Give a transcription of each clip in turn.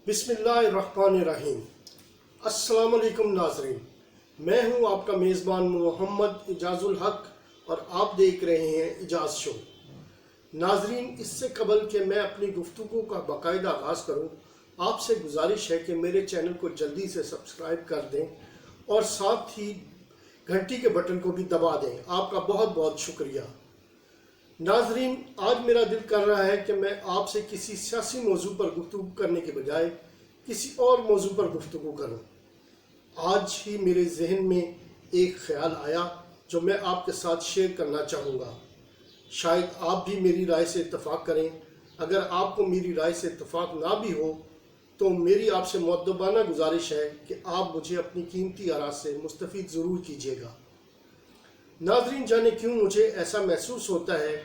बिस्मिल्लाहिर्रहमानिर्रहीम। अस्सलाम वालेकुम नाज़रीन, मैं हूं आपका मेज़बान मोहम्मद इजाज़ुल हक और आप देख रहे हैं इजाज़ शो। नाज़रीन, इससे कबल कि मैं अपनी गुफ्तगू का बाकायदा आगाज़ करूं, आपसे गुजारिश है कि मेरे चैनल को जल्दी से सब्सक्राइब कर दें और साथ ही घंटी के बटन को भी दबा दें। आपका बहुत बहुत शुक्रिया। नाजरीन, आज मेरा दिल कर रहा है कि मैं आपसे किसी सियासी मौजू पर गुफ्तगू करने के बजाय किसी और मौजू पर गुफ्तगू करूं। आज ही मेरे जहन में एक ख्याल आया जो मैं आपके साथ शेयर करना चाहूँगा। शायद आप भी मेरी राय से इत्तफाक करें। अगर आपको मेरी राय से इत्तफाक ना भी हो तो मेरी आपसे मुअद्दबाना गुजारिश है कि आप मुझे अपनी कीमती आरा से मुस्तफ़ीद ज़रूर कीजिएगा। नाज़रीन, जाने क्यों मुझे ऐसा महसूस होता है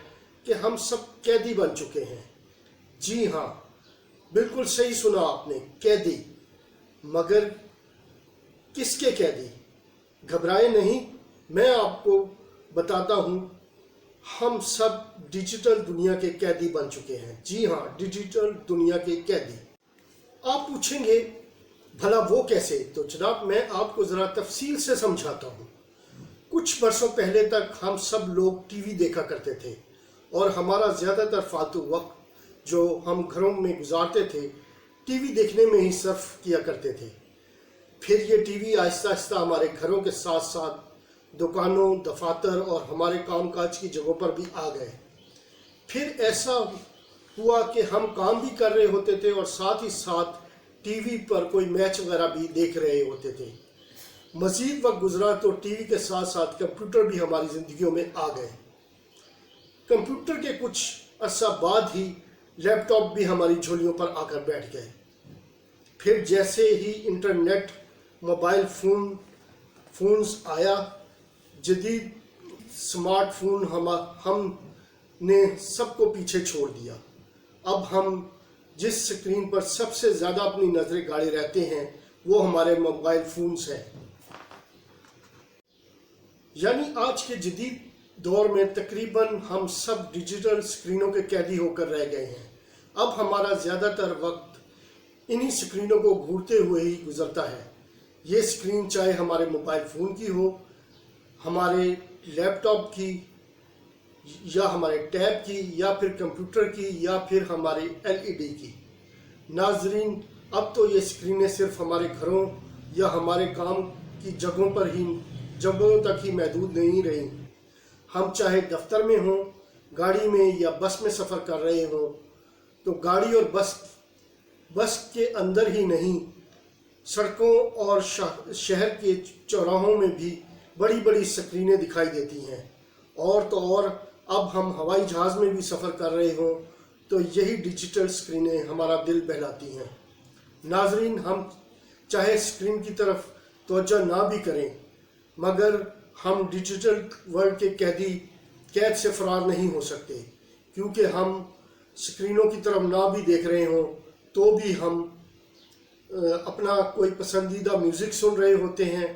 कि हम सब कैदी बन चुके हैं। जी हाँ, बिल्कुल सही सुना आपने, कैदी। मगर किसके कैदी? घबराए नहीं, मैं आपको बताता हूँ। हम सब डिजिटल दुनिया के कैदी बन चुके हैं। जी हाँ, डिजिटल दुनिया के कैदी। आप पूछेंगे भला वो कैसे? तो जनाब, मैं आपको ज़रा तफसील से समझाता हूँ। कुछ बरसों पहले तक हम सब लोग टीवी देखा करते थे और हमारा ज़्यादातर फालतू वक्त जो हम घरों में गुजारते थे टीवी देखने में ही सर्फ किया करते थे। फिर ये टीवी आहिस्ता आहिस्ता हमारे घरों के साथ साथ दुकानों, दफातर और हमारे कामकाज की जगहों पर भी आ गए। फिर ऐसा हुआ कि हम काम भी कर रहे होते थे और साथ ही साथ टीवी पर कोई मैच वगैरह भी देख रहे होते थे। मज़ीद वक्त गुजरा तो टीवी के साथ साथ कंप्यूटर भी हमारी ज़िंदगियों में आ गए। कंप्यूटर के कुछ अरसा बाद ही लैपटॉप भी हमारी झोलियों पर आकर बैठ गए। फिर जैसे ही इंटरनेट, मोबाइल फ़ोन्स आया, जदीद स्मार्टफोन हमने सबको पीछे छोड़ दिया। अब हम जिस स्क्रीन पर सबसे ज़्यादा अपनी नज़रें गाड़े रहते हैं वो हमारे मोबाइल फ़ोन्स हैं। यानी आज के जदीद दौर में तकरीबन हम सब डिजिटल स्क्रीनों के कैदी होकर रह गए हैं। अब हमारा ज़्यादातर वक्त इन्हीं स्क्रीनों को घूरते हुए ही गुजरता है। ये स्क्रीन चाहे हमारे मोबाइल फ़ोन की हो, हमारे लैपटॉप की, या हमारे टैब की, या फिर कंप्यूटर की, या फिर हमारे LED की। नाजरीन, अब तो ये स्क्रीनें सिर्फ हमारे घरों या हमारे काम की जगहों तक ही महदूद नहीं रही। हम चाहे दफ्तर में हों, गाड़ी में या बस में सफ़र कर रहे हों तो गाड़ी और बस के अंदर ही नहीं, सड़कों और शहर के चौराहों में भी बड़ी बड़ी स्क्रीनें दिखाई देती हैं। और तो और अब हम हवाई जहाज़ में भी सफ़र कर रहे हों तो यही डिजिटल स्क्रीनें हमारा दिल बहलाती हैं। नाजरीन, हम चाहे स्क्रीन की तरफ तवज्जो ना भी करें मगर हम डिजिटल वर्ल्ड के कैद से फरार नहीं हो सकते, क्योंकि हम स्क्रीनों की तरफ ना भी देख रहे हों तो भी हम अपना कोई पसंदीदा म्यूज़िक सुन रहे होते हैं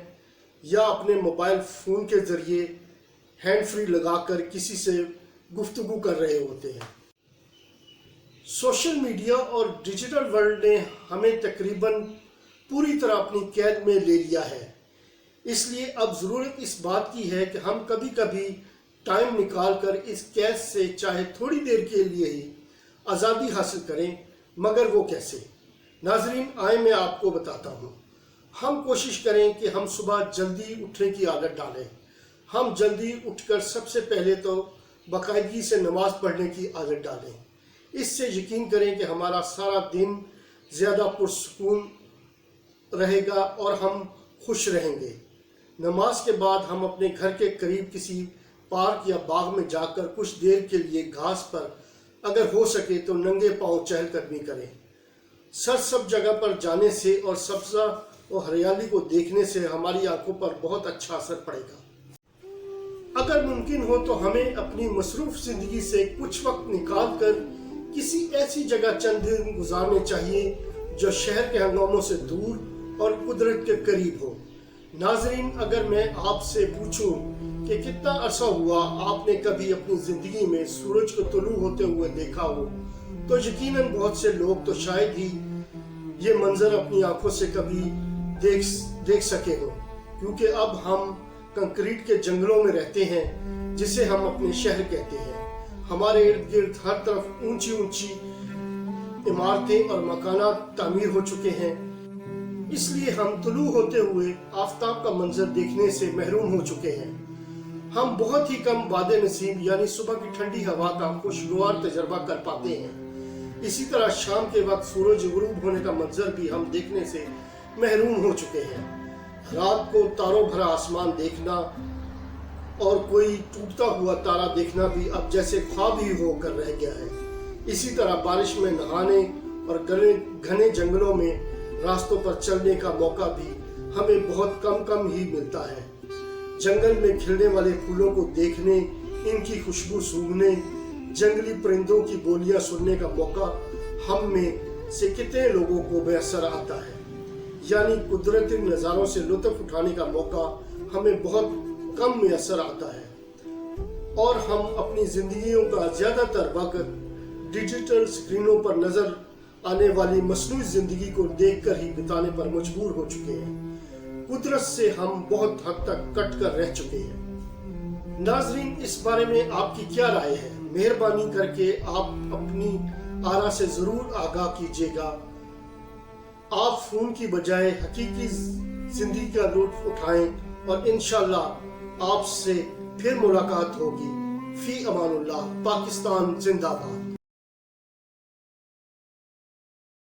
या अपने मोबाइल फ़ोन के ज़रिए हैंड फ्री लगाकर किसी से गुफ्तगू कर रहे होते हैं। सोशल मीडिया और डिजिटल वर्ल्ड ने हमें तकरीबन पूरी तरह अपनी कैद में ले लिया है। इसलिए अब ज़रूरत इस बात की है कि हम कभी कभी टाइम निकाल कर इस कैद से चाहे थोड़ी देर के लिए ही आज़ादी हासिल करें। मगर वो कैसे? नाजरीन, आए मैं आपको बताता हूँ। हम कोशिश करें कि हम सुबह जल्दी उठने की आदत डालें। हम जल्दी उठकर सबसे पहले तो बाकायदगी से नमाज़ पढ़ने की आदत डालें। इससे यकीन करें कि हमारा सारा दिन ज़्यादा पुरसुकून रहेगा और हम खुश रहेंगे। नमाज के बाद हम अपने घर के करीब किसी पार्क या बाग में जाकर कुछ देर के लिए घास पर अगर हो सके तो नंगे पांव चहलकदमी करें। सब जगह पर जाने से और सब्ज़ा और हरियाली को देखने से हमारी आंखों पर बहुत अच्छा असर पड़ेगा। अगर मुमकिन हो तो हमें अपनी मसरूफ़ ज़िंदगी से कुछ वक्त निकाल कर किसी ऐसी जगह चंद दिन गुजारने चाहिए जो शहर के हंगामों से दूर और कुदरत के करीब हो। नाजरीन, अगर मैं आपसे पूछूं कि कितना अरसा हुआ आपने कभी अपनी ज़िंदगी में सूरज को तुलू होते हुए देखा हो तो यकीनन बहुत से लोग तो शायद ही ये मंजर अपनी आंखों से कभी देख सके हो, क्योंकि अब हम कंक्रीट के जंगलों में रहते हैं जिसे हम अपने शहर कहते हैं। हमारे इर्द गिर्द हर तरफ ऊंची ऊंची इमारतें और मकानात तामीर हो चुके हैं, इसलिए हम तुलू होते हुए आफताब का मंजर देखने से महरूम हो चुके हैं। हम बहुत ही कम वादे नसीब यानी सुबह की ठंडी हवा का खुशगवार तजर्बा कर पाते हैं। इसी तरह शाम के वक्त सूरज गुरूब होने का मंजर भी हम देखने से महरूम हो चुके हैं। रात को तारों भरा आसमान देखना और कोई टूटता हुआ तारा देखना भी अब जैसे ख्वाब ही होकर रह गया है। इसी तरह बारिश में नहाने और घने जंगलों में रास्तों पर चलने का मौका भी हमें बहुत कम ही मिलता है। जंगल में खिलने वाले फूलों को देखने, इनकी खुशबू सूंघने, जंगली परिंदों की बोलियां सुनने का मौका हम में से कितने लोगों को मैसर आता है। यानी कुदरती नज़ारों से लुत्फ उठाने का मौका हमें बहुत कम मैसर आता है और हम अपनी जिंदगियों का ज़्यादातर वक्त डिजिटल स्क्रीनों पर नजर आने वाली मसनूई जिंदगी को देखकर ही बिताने पर मजबूर हो चुके हैं। कुदरत से हम बहुत हद तक कट कर रह चुके हैं। नाजरीन, इस बारे में आपकी क्या राय है? मेहरबानी करके आप अपनी आरा से जरूर आगाह कीजिएगा। आप फोन की बजाय हकीकी जिंदगी का लुत्फ उठाएं और इंशाअल्लाह आपसे फिर मुलाकात होगी। फी अमानुल्लाह। पाकिस्तान जिंदाबाद।